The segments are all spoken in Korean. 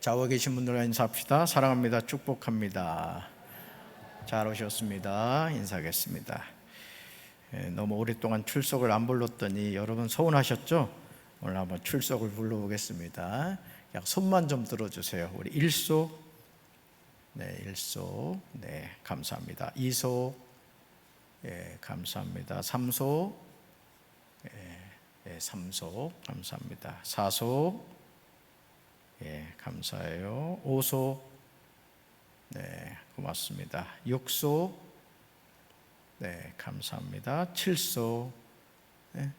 좌우에 계신 분들과 인사합시다. 사랑합니다. 축복합니다. 잘 오셨습니다. 인사하겠습니다. 너무 오랫동안 출석을 안 불렀더니 여러분 서운하셨죠? 오늘 한번 출석을 불러보겠습니다. 그냥 손만 좀 들어주세요. 우리 1소, 네, 1소, 네, 감사합니다. 2소, 예, 감사합니다. 3소, 예, 3소, 감사합니다. 4소, 예, 감사해요. 5소, 네, 고맙습니다. 6소, 네, 감사합니다. 7소, 네,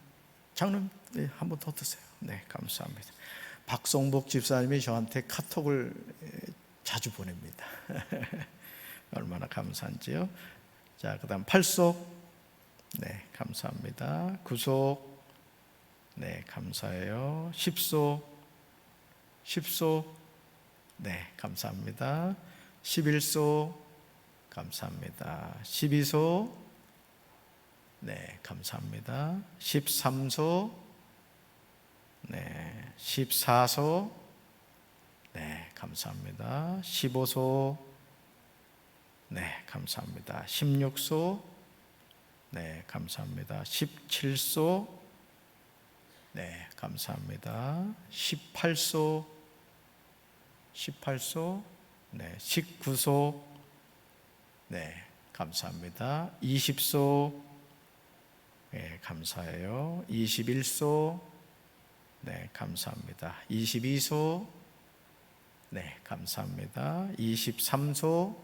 장로님, 네, 한 번 더 드세요. 네, 감사합니다. 박성복 집사님이 저한테 카톡을 자주 보냅니다. 얼마나 감사한지요. 자, 그 다음 8소, 네, 감사합니다. 9소, 네, 감사해요. 10소, 네, 감사합니다. 11소, 감사합니다. 12소, 네, 감사합니다. 13소, 네, 14소, 네, 감사합니다. 15소, 네, 감사합니다. 16소, 네, 감사합니다. 17소, 네, 감사합니다. 18소, 네, 19소, 네, 감사합니다. 20소, 네, 감사해요. 21소, 네, 감사합니다. 22소, 네, 감사합니다. 23소,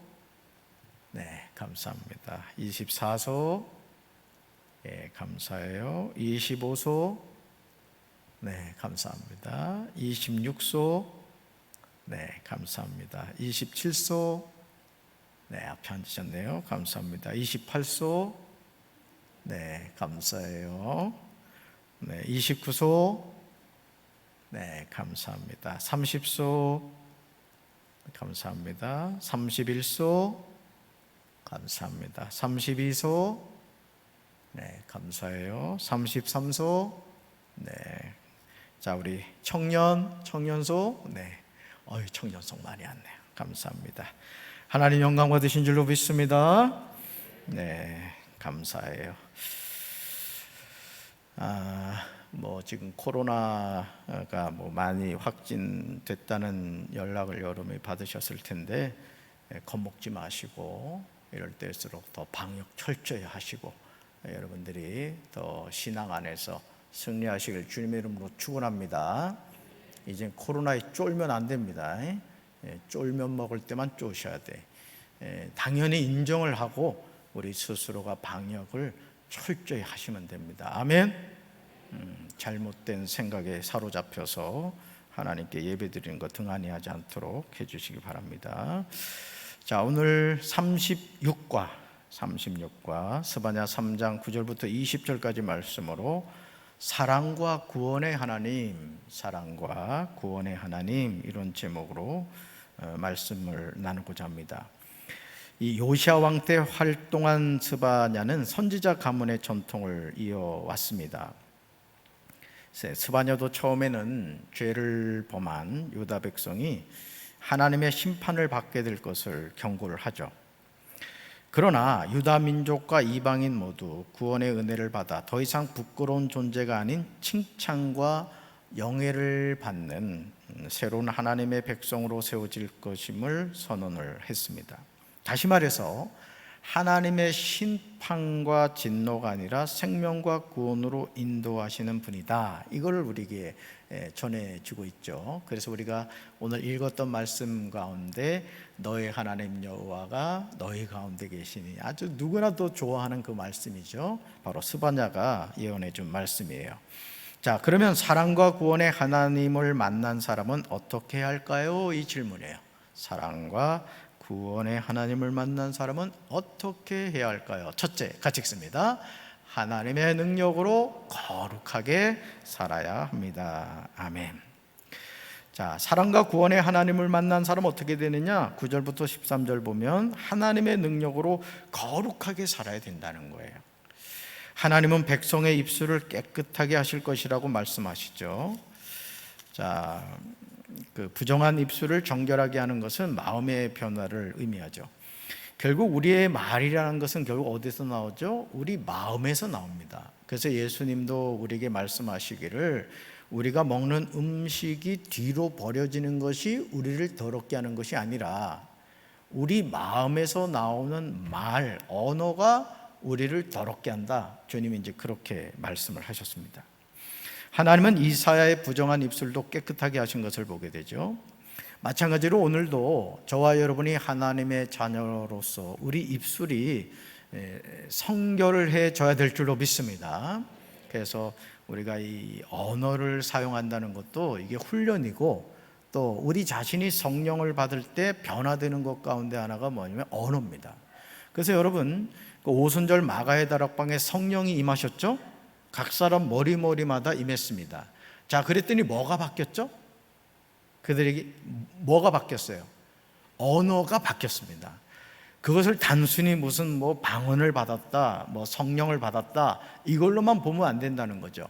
네, 감사합니다. 24소, 네, 감사해요. 25소, 네, 감사합니다. 26소, 네, 감사합니다. 27소, 네, 앞에 앉으셨네요. 감사합니다. 28소, 네, 감사해요. 네, 29소, 네, 감사합니다. 30소, 감사합니다. 31소, 감사합니다. 32소, 네, 감사해요. 33소, 네. 자, 우리 청년소, 네. 청년송 많이 왔네요. 감사합니다. 하나님 영광 받으신 줄로 믿습니다. 네, 감사해요. 지금 코로나가 많이 확진됐다는 연락을 여러분이 받으셨을 텐데, 겁먹지 마시고 이럴 때일수록 더 방역 철저히 하시고 여러분들이 더 신앙 안에서 승리하시길 주님의 이름으로 축원합니다. 이제 코로나에 쫄면 안 됩니다. 쫄면 먹을 때만 쪼셔야 돼. 당연히 인정을 하고 우리 스스로가 방역을 철저히 하시면 됩니다. 아멘. 잘못된 생각에 사로잡혀서 하나님께 예배드리는 것 등한히 하지 않도록 해주시기 바랍니다. 자, 오늘 36과 스바냐 3장 9절부터 20절까지 말씀으로 사랑과 구원의 하나님, 이런 제목으로 말씀을 나누고자 합니다. 이 요시야 왕 때 활동한 스바냐는 선지자 가문의 전통을 이어왔습니다. 스바냐도 처음에는 죄를 범한 유다 백성이 하나님의 심판을 받게 될 것을 경고를 하죠. 그러나 유다 민족과 이방인 모두 구원의 은혜를 받아 더 이상 부끄러운 존재가 아닌 칭찬과 영예를 받는 새로운 하나님의 백성으로 세워질 것임을 선언을 했습니다. 다시 말해서 하나님의 심판과 진노가 아니라 생명과 구원으로 인도하시는 분이다. 이걸 우리에게 전해주고 있죠. 그래서 우리가 오늘 읽었던 말씀 가운데 너의 하나님 여호와가 너희 가운데 계시니, 아주 누구나 도 좋아하는 그 말씀이죠. 바로 스바냐가 예언해 준 말씀이에요. 자, 그러면 사랑과 구원의 하나님을 만난 사람은 어떻게 해야 할까요? 이 질문이에요. 사랑과 구원의 하나님을 만난 사람은 어떻게 해야 할까요? 첫째, 같이 읽습니다. 하나님의 능력으로 거룩하게 살아야 합니다. 아멘. 자, 사랑과 구원의 하나님을 만난 사람은 어떻게 되느냐? 9절부터 13절 보면 하나님의 능력으로 거룩하게 살아야 된다는 거예요. 하나님은 백성의 입술을 깨끗하게 하실 것이라고 말씀하시죠. 자, 그 부정한 입술을 정결하게 하는 것은 마음의 변화를 의미하죠. 결국 우리의 말이라는 것은 결국 어디서 나오죠? 우리 마음에서 나옵니다. 그래서 예수님도 우리에게 말씀하시기를 우리가 먹는 음식이 뒤로 버려지는 것이 우리를 더럽게 하는 것이 아니라 우리 마음에서 나오는 말, 언어가 우리를 더럽게 한다. 주님이 이제 그렇게 말씀을 하셨습니다. 하나님은 이사야의 부정한 입술도 깨끗하게 하신 것을 보게 되죠. 마찬가지로 오늘도 저와 여러분이 하나님의 자녀로서 우리 입술이 성결을 해져야 될 줄로 믿습니다. 그래서 우리가 이 언어를 사용한다는 것도 이게 훈련이고, 또 우리 자신이 성령을 받을 때 변화되는 것 가운데 하나가 뭐냐면 언어입니다. 그래서 여러분, 그 오순절 마가의 다락방에 성령이 임하셨죠? 각 사람 머리마다 임했습니다. 자, 그랬더니 뭐가 바뀌었죠? 그들에게 뭐가 바뀌었어요? 언어가 바뀌었습니다. 그것을 단순히 무슨 방언을 받았다, 성령을 받았다, 이걸로만 보면 안 된다는 거죠.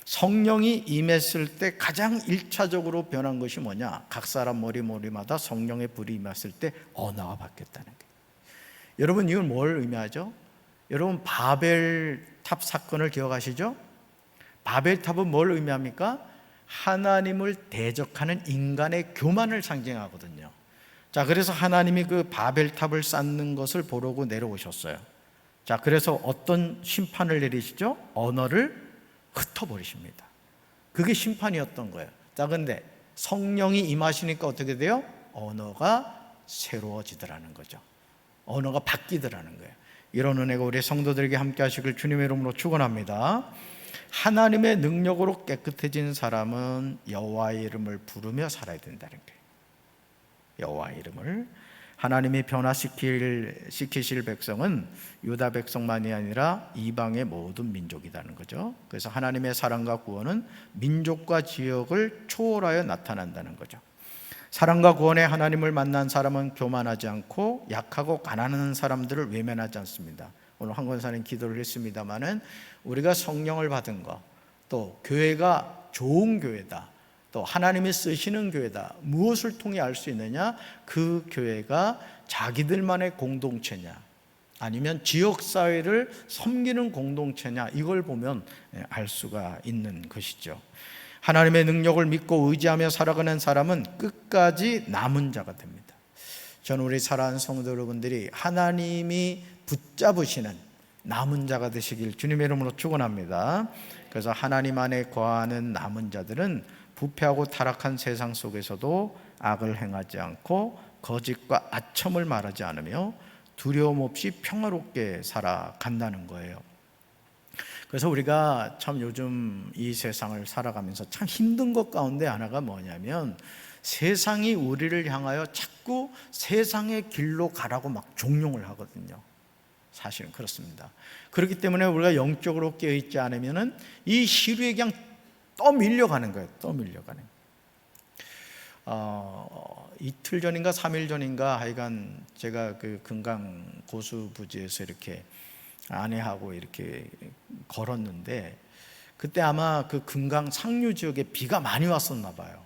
성령이 임했을 때 가장 1차적으로 변한 것이 뭐냐? 각 사람 머리마다 성령의 불이 임했을 때 언어가 바뀌었다는 거예요. 여러분, 이건 뭘 의미하죠? 여러분, 바벨탑 사건을 기억하시죠? 바벨탑은 뭘 의미합니까? 하나님을 대적하는 인간의 교만을 상징하거든요. 자, 그래서 하나님이 그 바벨탑을 쌓는 것을 보려고 내려오셨어요. 자, 그래서 어떤 심판을 내리시죠? 언어를 흩어버리십니다. 그게 심판이었던 거예요. 자, 근데 성령이 임하시니까 어떻게 돼요? 언어가 새로워지더라는 거죠. 언어가 바뀌더라는 거예요. 이런 은혜가 우리 성도들에게 함께 하시길 주님의 이름으로 축원합니다. 하나님의 능력으로 깨끗해진 사람은 여호와의 이름을 부르며 살아야 된다는 거예요. 여호와의 이름을. 하나님이 변화시키실 백성은 유다 백성만이 아니라 이방의 모든 민족이라는 거죠. 그래서 하나님의 사랑과 구원은 민족과 지역을 초월하여 나타난다는 거죠. 사랑과 구원의 하나님을 만난 사람은 교만하지 않고 약하고 가난한 사람들을 외면하지 않습니다. 오늘 황권사는 기도를 했습니다마는 우리가 성령을 받은 것, 또 교회가 좋은 교회다, 또 하나님이 쓰시는 교회다, 무엇을 통해 알 수 있느냐? 그 교회가 자기들만의 공동체냐, 아니면 지역사회를 섬기는 공동체냐, 이걸 보면 알 수가 있는 것이죠. 하나님의 능력을 믿고 의지하며 살아가는 사람은 끝까지 남은 자가 됩니다. 저는 우리 사랑하는 성도 여러분들이 하나님이 붙잡으시는 남은 자가 되시길 주님의 이름으로 축원합니다. 그래서 하나님 안에 거하는 남은 자들은 부패하고 타락한 세상 속에서도 악을 행하지 않고 거짓과 아첨을 말하지 않으며 두려움 없이 평화롭게 살아간다는 거예요. 그래서 우리가 참 요즘 이 세상을 살아가면서 참 힘든 것 가운데 하나가 뭐냐면 세상이 우리를 향하여 자꾸 세상의 길로 가라고 막 종용을 하거든요. 사실은 그렇습니다. 그렇기 때문에 우리가 영적으로 깨어있지 않으면 이 시류에 그냥 떠밀려가는 거예요. 떠밀려가는. 이틀 전인가 3일 전인가 하여간 제가 그 금강 고수부지에서 이렇게 아내하고 이렇게 걸었는데, 그때 아마 그 금강 상류 지역에 비가 많이 왔었나 봐요.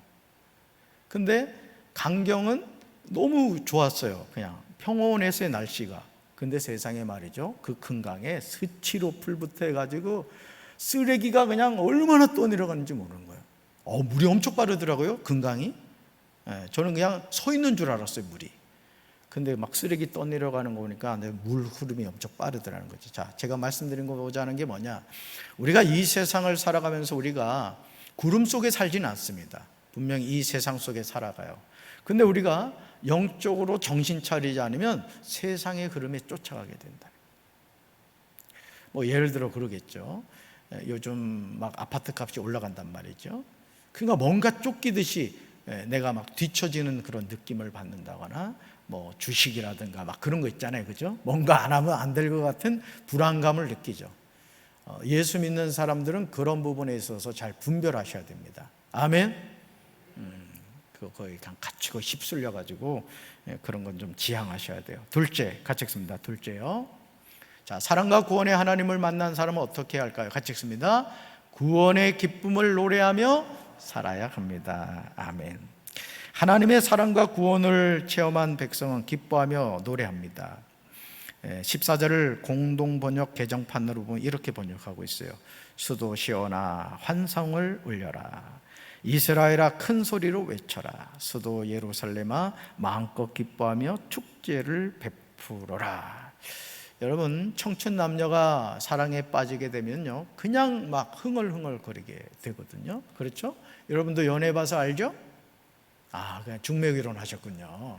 근데 강경은 너무 좋았어요. 그냥 평온했어요, 날씨가. 근데 세상에 말이죠, 그 금강에 스치로 풀부터 해가지고 쓰레기가 그냥 얼마나 떠내려가는지 모르는 거예요. 물이 엄청 빠르더라고요, 금강이. 저는 그냥 서 있는 줄 알았어요, 물이. 근데 막 쓰레기 떠내려가는 거 보니까 물 흐름이 엄청 빠르더라는 거죠. 자, 제가 말씀드린 거보자 하는 게 뭐냐? 우리가 이 세상을 살아가면서 우리가 구름 속에 살지는 않습니다. 분명히 이 세상 속에 살아가요. 근데 우리가 영적으로 정신 차리지 않으면 세상의 흐름에 쫓아가게 된다. 예를 들어 그러겠죠. 요즘 막 아파트 값이 올라간단 말이죠. 그러니까 뭔가 쫓기듯이 내가 막 뒤처지는 그런 느낌을 받는다거나, 주식이라든가 막 그런 거 있잖아요, 그죠? 뭔가 안 하면 안 될 것 같은 불안감을 느끼죠. 예수 믿는 사람들은 그런 부분에 있어서 잘 분별하셔야 됩니다. 아멘. 그거 거의 그냥 갇히고 휩쓸려 가지고 그런 건 좀 지양하셔야 돼요. 둘째, 같이 읽습니다. 둘째요. 자, 사랑과 구원의 하나님을 만난 사람은 어떻게 할까요? 같이 읽습니다. 구원의 기쁨을 노래하며 살아야 합니다. 아멘. 하나님의 사랑과 구원을 체험한 백성은 기뻐하며 노래합니다. 14절을 공동번역 개정판으로 보면 이렇게 번역하고 있어요. 수도 시온아 환성을 울려라. 이스라엘아 큰 소리로 외쳐라. 수도 예루살렘아 마음껏 기뻐하며 축제를 베풀어라. 여러분, 청춘 남녀가 사랑에 빠지게 되면요, 그냥 막 흥얼흥얼거리게 되거든요. 그렇죠? 여러분도 연애 봐서 알죠? 그냥 중매기론 하셨군요.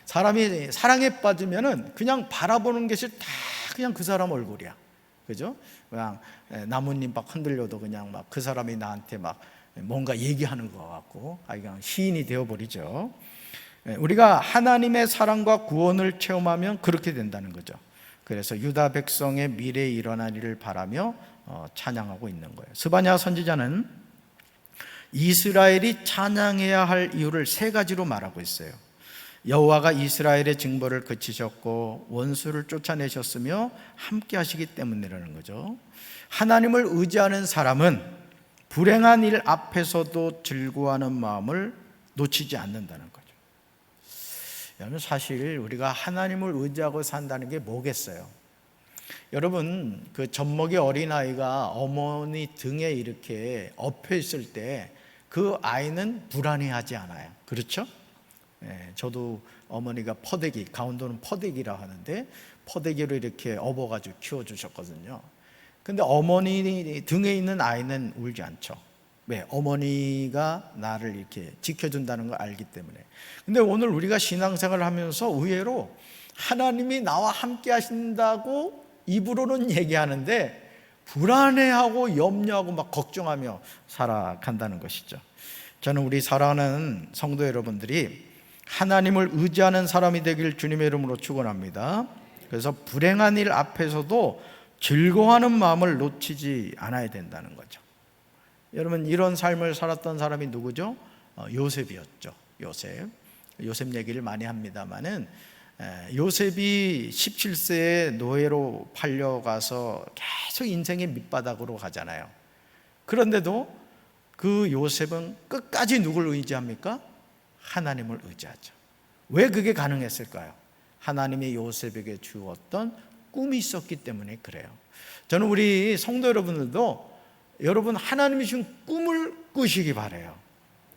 사람이 사랑에 빠지면은 그냥 바라보는 것이 다 그냥 그 사람 얼굴이야. 그죠? 그냥 나뭇잎 막 흔들려도 그냥 막 그 사람이 나한테 막 뭔가 얘기하는 것 같고, 그냥 시인이 되어버리죠. 우리가 하나님의 사랑과 구원을 체험하면 그렇게 된다는 거죠. 그래서 유다 백성의 미래에 일어날 일을 바라며 찬양하고 있는 거예요. 스바냐 선지자는 이스라엘이 찬양해야 할 이유를 세 가지로 말하고 있어요. 여호와가 이스라엘의 징벌을 그치셨고 원수를 쫓아내셨으며 함께 하시기 때문이라는 거죠. 하나님을 의지하는 사람은 불행한 일 앞에서도 즐거워하는 마음을 놓치지 않는다는 거죠. 여러분, 사실 우리가 하나님을 의지하고 산다는 게 뭐겠어요? 여러분, 그 젖먹이 어린아이가 어머니 등에 이렇게 엎여 있을 때 그 아이는 불안해하지 않아요. 그렇죠? 저도 어머니가 퍼대기, 강원도는 퍼대기라 하는데 퍼대기로 이렇게 업어가지고 키워주셨거든요. 근데 어머니 등에 있는 아이는 울지 않죠. 왜? 어머니가 나를 이렇게 지켜준다는 걸 알기 때문에. 근데 오늘 우리가 신앙생활을 하면서 의외로 하나님이 나와 함께 하신다고 입으로는 얘기하는데 불안해하고 염려하고 막 걱정하며 살아간다는 것이죠. 저는 우리 사랑하는 성도 여러분들이 하나님을 의지하는 사람이 되길 주님의 이름으로 축원합니다. 그래서 불행한 일 앞에서도 즐거워하는 마음을 놓치지 않아야 된다는 거죠. 여러분, 이런 삶을 살았던 사람이 누구죠? 요셉이었죠. 요셉 얘기를 많이 합니다만은 요셉이 17세에 노예로 팔려가서 계속 인생의 밑바닥으로 가잖아요. 그런데도 그 요셉은 끝까지 누굴 의지합니까? 하나님을 의지하죠. 왜 그게 가능했을까요? 하나님이 요셉에게 주었던 꿈이 있었기 때문에 그래요. 저는 우리 성도 여러분들도 여러분 하나님이 준 꿈을 꾸시기 바라요.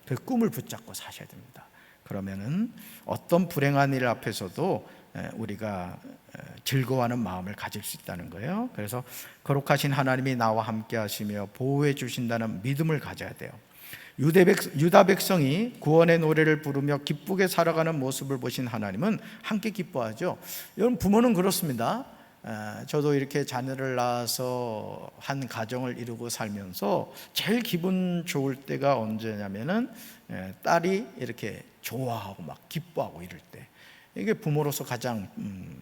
그 꿈을 붙잡고 사셔야 됩니다. 그러면은 어떤 불행한 일 앞에서도 우리가 즐거워하는 마음을 가질 수 있다는 거예요. 그래서 거룩하신 하나님이 나와 함께 하시며 보호해 주신다는 믿음을 가져야 돼요. 유다 백성이 구원의 노래를 부르며 기쁘게 살아가는 모습을 보신 하나님은 함께 기뻐하죠. 여러분, 부모는 그렇습니다. 저도 이렇게 자녀를 낳아서 한 가정을 이루고 살면서 제일 기분 좋을 때가 언제냐면은 딸이 이렇게 좋아하고 막 기뻐하고 이럴 때, 이게 부모로서 가장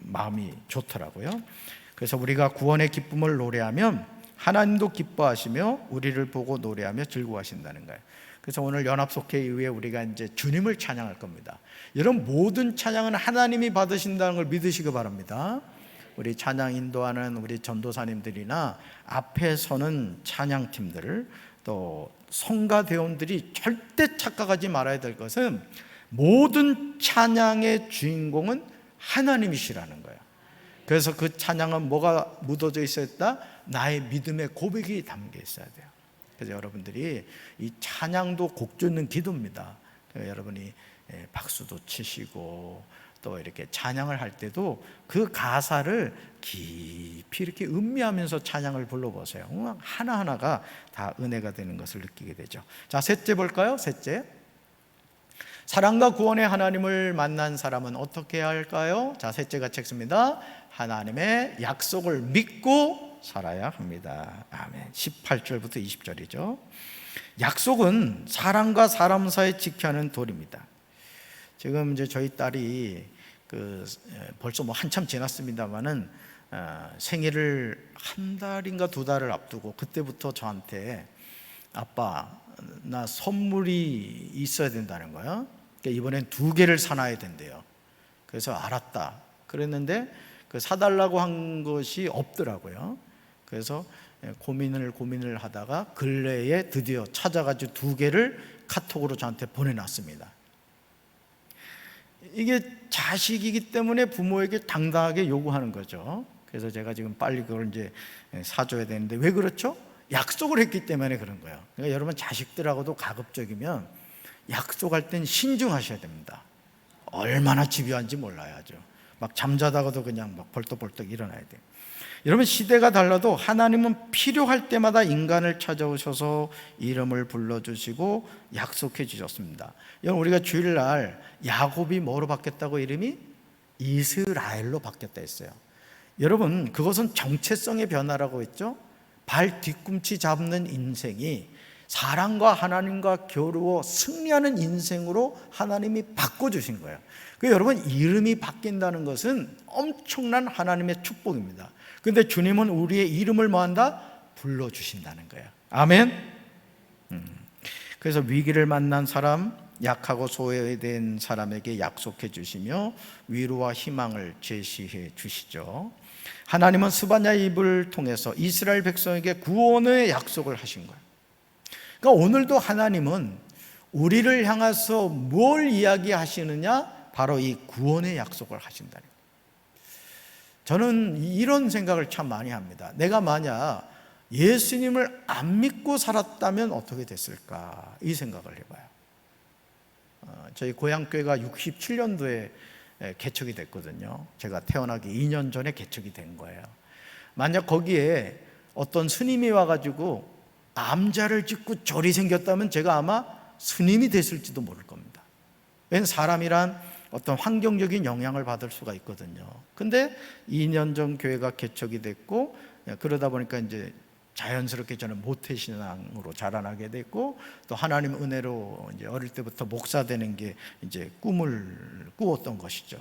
마음이 좋더라고요. 그래서 우리가 구원의 기쁨을 노래하면 하나님도 기뻐하시며 우리를 보고 노래하며 즐거워하신다는 거예요. 그래서 오늘 연합속회 이후에 우리가 이제 주님을 찬양할 겁니다. 여러분, 모든 찬양은 하나님이 받으신다는 걸 믿으시기 바랍니다. 우리 찬양 인도하는 우리 전도사님들이나 앞에 서는 찬양팀들, 또 성가대원들이 절대 착각하지 말아야 될 것은 모든 찬양의 주인공은 하나님이시라는 거예요. 그래서 그 찬양은 뭐가 묻어져 있어야 했다? 나의 믿음의 고백이 담겨 있어야 돼요. 그래서 여러분들이 이 찬양도 곡 짓는 기도입니다. 여러분이 박수도 치시고 또 이렇게 찬양을 할 때도 그 가사를 깊이 이렇게 음미하면서 찬양을 불러보세요. 하나하나가 다 은혜가 되는 것을 느끼게 되죠. 자, 셋째 볼까요? 셋째, 사랑과 구원의 하나님을 만난 사람은 어떻게 해야 할까요? 자, 셋째가 책습니다. 하나님의 약속을 믿고 살아야 합니다. 아멘. 18절부터 20절이죠. 약속은 사람과 사람 사이에 지켜야 하는 도리입니다. 지금 이제 저희 딸이 벌써 뭐 한참 지났습니다만은 생일을 한 달인가 두 달을 앞두고 그때부터 저한테 아빠, 나 선물이 있어야 된다는 거야. 그러니까 이번엔 2개를 사놔야 된대요. 그래서 알았다 그랬는데 그 사달라고 한 것이 없더라고요. 그래서 고민을 하다가 근래에 드디어 찾아가지고 2개를 카톡으로 저한테 보내놨습니다. 이게 자식이기 때문에 부모에게 당당하게 요구하는 거죠. 그래서 제가 지금 빨리 그걸 이제 사줘야 되는데, 왜 그렇죠? 약속을 했기 때문에 그런 거예요. 그러니까 여러분, 자식들하고도 가급적이면 약속할 땐 신중하셔야 됩니다. 얼마나 집요한지 몰라야죠. 막 잠자다가도 그냥 막 벌떡벌떡 일어나야 돼요. 여러분, 시대가 달라도 하나님은 필요할 때마다 인간을 찾아오셔서 이름을 불러주시고 약속해 주셨습니다. 여러분, 우리가 주일날 야곱이 뭐로 바뀌었다고? 이름이 이스라엘로 바뀌었다 했어요. 여러분, 그것은 정체성의 변화라고 했죠. 발 뒤꿈치 잡는 인생이 사랑과 하나님과 겨루어 승리하는 인생으로 하나님이 바꿔주신 거예요. 여러분, 이름이 바뀐다는 것은 엄청난 하나님의 축복입니다. 그런데 주님은 우리의 이름을 뭐한다? 불러주신다는 거예요. 아멘. 그래서 위기를 만난 사람, 약하고 소외된 사람에게 약속해 주시며 위로와 희망을 제시해 주시죠. 하나님은 스바냐의 입을 통해서 이스라엘 백성에게 구원의 약속을 하신 거예요. 그러니까 오늘도 하나님은 우리를 향해서 뭘 이야기하시느냐? 바로 이 구원의 약속을 하신다는 거예요. 저는 이런 생각을 참 많이 합니다. 내가 만약 예수님을 안 믿고 살았다면 어떻게 됐을까? 이 생각을 해봐요. 저희 고향교회가 67년도에 개척이 됐거든요. 제가 태어나기 2년 전에 개척이 된 거예요. 만약 거기에 어떤 스님이 와가지고 암자를 짓고 절이 생겼다면 제가 아마 스님이 됐을지도 모를 겁니다. 왜냐하면 사람이란 어떤 환경적인 영향을 받을 수가 있거든요. 근데 2년 전 교회가 개척이 됐고, 그러다 보니까 이제 자연스럽게 저는 모태신앙으로 자라나게 됐고, 또 하나님 은혜로 이제 어릴 때부터 목사 되는 게 이제 꿈을 꾸었던 것이죠.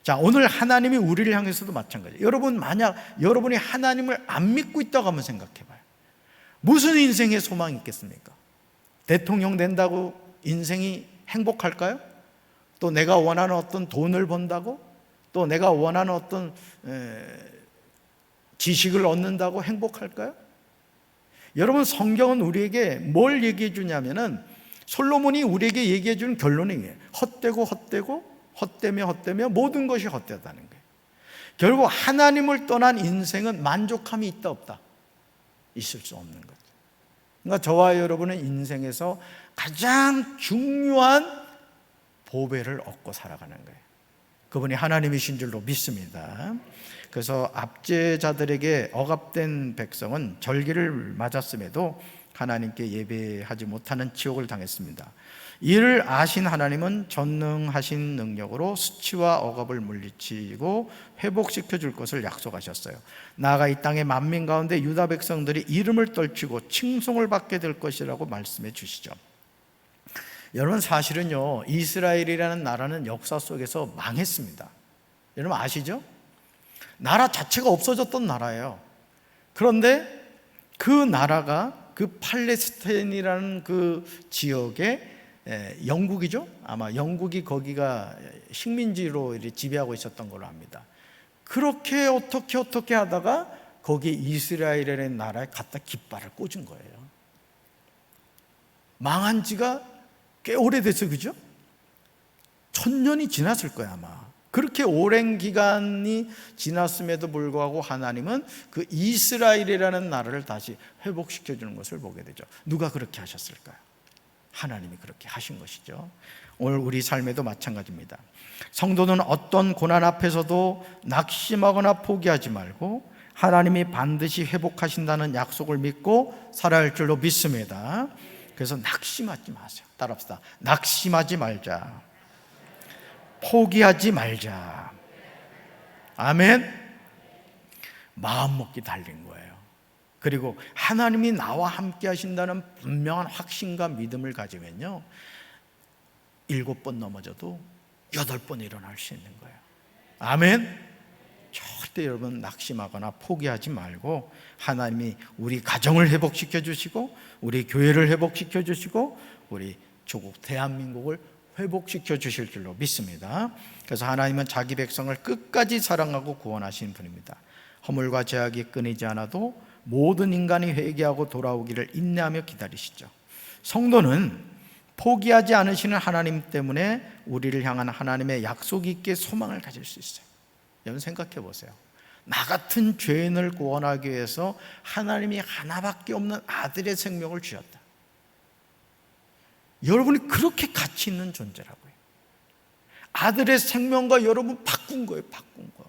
자, 오늘 하나님이 우리를 향해서도 마찬가지예요. 여러분, 만약 여러분이 하나님을 안 믿고 있다고 한번 생각해 봐요. 무슨 인생에 소망이 있겠습니까? 대통령 된다고 인생이 행복할까요? 또 내가 원하는 어떤 돈을 번다고? 또 내가 원하는 어떤 지식을 얻는다고 행복할까요? 여러분, 성경은 우리에게 뭘 얘기해 주냐면은, 솔로몬이 우리에게 얘기해 주는 결론이 헛되며 모든 것이 헛되다는 거예요. 결국 하나님을 떠난 인생은 만족함이 있다 없다? 있을 수 없는 거죠. 그러니까 저와 여러분은 인생에서 가장 중요한 보배를 얻고 살아가는 거예요. 그분이 하나님이신 줄로 믿습니다. 그래서 압제자들에게 억압된 백성은 절기를 맞았음에도 하나님께 예배하지 못하는 지옥을 당했습니다. 이를 아신 하나님은 전능하신 능력으로 수치와 억압을 물리치고 회복시켜 줄 것을 약속하셨어요. 나아가 이 땅의 만민 가운데 유다 백성들이 이름을 떨치고 칭송을 받게 될 것이라고 말씀해 주시죠. 여러분, 사실은요, 이스라엘이라는 나라는 역사 속에서 망했습니다. 여러분 아시죠? 나라 자체가 없어졌던 나라예요. 그런데 그 나라가 그 팔레스타인이라는 그 지역에 영국이죠? 아마 영국이 거기가 식민지로 지배하고 있었던 걸로 압니다. 그렇게 어떻게 하다가 거기 이스라엘이라는 나라에 갖다 깃발을 꽂은 거예요. 망한 지가 꽤 오래됐어요. 그죠? 1000년이 지났을 거야 아마. 그렇게 오랜 기간이 지났음에도 불구하고 하나님은 그 이스라엘이라는 나라를 다시 회복시켜 주는 것을 보게 되죠. 누가 그렇게 하셨을까요? 하나님이 그렇게 하신 것이죠. 오늘 우리 삶에도 마찬가지입니다. 성도는 어떤 고난 앞에서도 낙심하거나 포기하지 말고 하나님이 반드시 회복하신다는 약속을 믿고 살아야 할 줄로 믿습니다. 그래서 낙심하지 마세요. 따라합시다. 낙심하지 말자. 포기하지 말자. 아멘. 마음먹기 달린 거예요. 그리고 하나님이 나와 함께 하신다는 분명한 확신과 믿음을 가지면요, 7번 넘어져도 8번 일어날 수 있는 거예요. 아멘. 절대 여러분 낙심하거나 포기하지 말고 하나님이 우리 가정을 회복시켜 주시고 우리 교회를 회복시켜 주시고 우리 조국 대한민국을 회복시켜 주실 줄로 믿습니다. 그래서 하나님은 자기 백성을 끝까지 사랑하고 구원하시는 분입니다. 허물과 제약이 끊이지 않아도 모든 인간이 회개하고 돌아오기를 인내하며 기다리시죠. 성도는 포기하지 않으시는 하나님 때문에 우리를 향한 하나님의 약속 있게 소망을 가질 수 있어요. 여러분 생각해 보세요. 나 같은 죄인을 구원하기 위해서 하나님이 하나밖에 없는 아들의 생명을 주셨다. 여러분이 그렇게 가치 있는 존재라고요. 아들의 생명과 여러분 바꾼 거예요. 바꾼 거.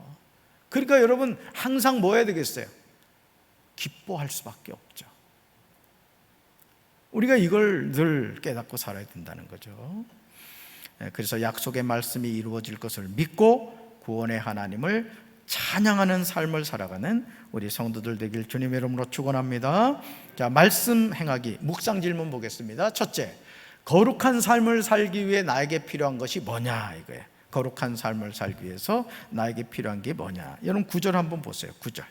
그러니까 여러분 항상 뭐 해야 되겠어요? 기뻐할 수밖에 없죠. 우리가 이걸 늘 깨닫고 살아야 된다는 거죠. 그래서 약속의 말씀이 이루어질 것을 믿고 구원의 하나님을 찬양하는 삶을 살아가는 우리 성도들 되길 주님의 이름으로 축원합니다. 자, 말씀 행하기 묵상 질문 보겠습니다. 첫째, 거룩한 삶을 살기 위해 나에게 필요한 것이 뭐냐 이거예요. 거룩한 삶을 살기 위해서 나에게 필요한 게 뭐냐. 여러분 9절 한번 보세요. 9절.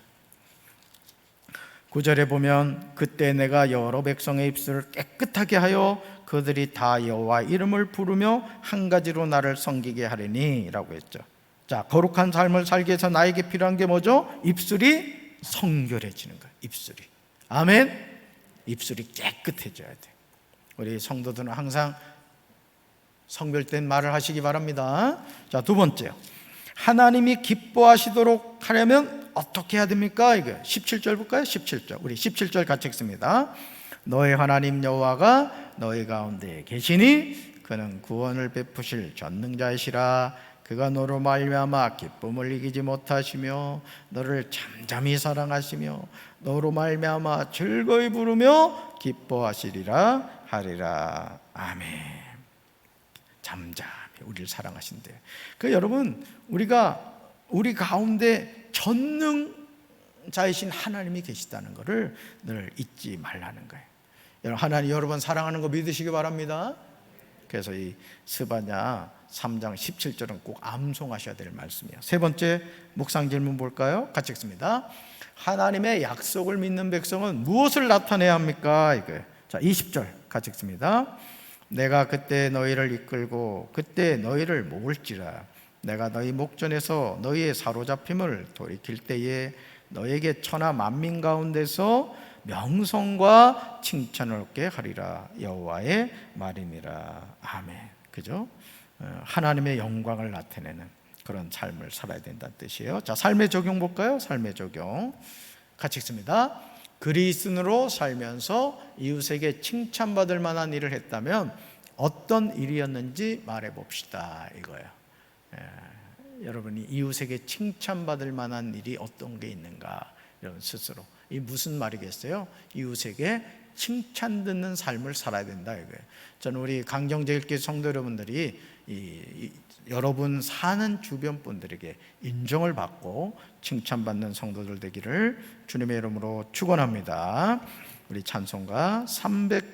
9절에 보면 그때 내가 여러 백성의 입술을 깨끗하게 하여 그들이 다 여호와 이름을 부르며 한 가지로 나를 섬기게 하리니 라고 했죠. 자, 거룩한 삶을 살기 위해서 나에게 필요한 게 뭐죠? 입술이 성결해지는 거예요. 입술이. 아멘. 입술이 깨끗해져야 돼. 우리 성도들은 항상 성별된 말을 하시기 바랍니다. 자, 두 번째요. 하나님이 기뻐하시도록 하려면 어떻게 해야 됩니까? 이거 17절 볼까요? 17절. 우리 17절 같이 읽습니다. 너의 하나님 여호와가 너희 가운데 계시니 그는 구원을 베푸실 전능자이시라. 그가 너로 말미암아 기쁨을 이기지 못하시며 너를 잠잠히 사랑하시며 너로 말미암아 즐거이 부르며 기뻐하시리라 하리라. 아멘. 잠잠히 우리를 사랑하신대요. 그 여러분 우리가 우리 가운데 전능자이신 하나님이 계시다는 것을 늘 잊지 말라는 거예요. 여러분 하나님 여러분 사랑하는 거 믿으시기 바랍니다. 그래서 이 스바냐 3장 17절은 꼭 암송하셔야 될 말씀이에요. 세 번째 묵상 질문 볼까요? 같이 읽습니다. 하나님의 약속을 믿는 백성은 무엇을 나타내야 합니까? 이거예요. 자, 20절 같이 읽습니다. 내가 그때 너희를 이끌고 그때 너희를 모을지라. 내가 너희 목전에서 너희의 사로잡힘을 돌이킬 때에 너희에게 천하 만민 가운데서 명성과 칭찬을 얻게 하리라. 여호와의 말이니라. 아멘. 그죠? 하나님의 영광을 나타내는 그런 삶을 살아야 된다는 뜻이에요. 자, 삶의 적용 볼까요? 삶의 적용 같이 읽습니다. 그리스도인으로 살면서 이웃에게 칭찬받을 만한 일을 했다면 어떤 일이었는지 말해봅시다 이거예요. 여러분이 이웃에게 칭찬받을 만한 일이 어떤 게 있는가 여러분 스스로 이 무슨 말이겠어요? 이웃에게 칭찬 듣는 삶을 살아야 된다 이거예요. 저는 우리 강정제일교회 성도 여러분들이 여러분 사는 주변 분들에게 인정을 받고 칭찬받는 성도들 되기를 주님의 이름으로 축원합니다. 우리 찬송가 300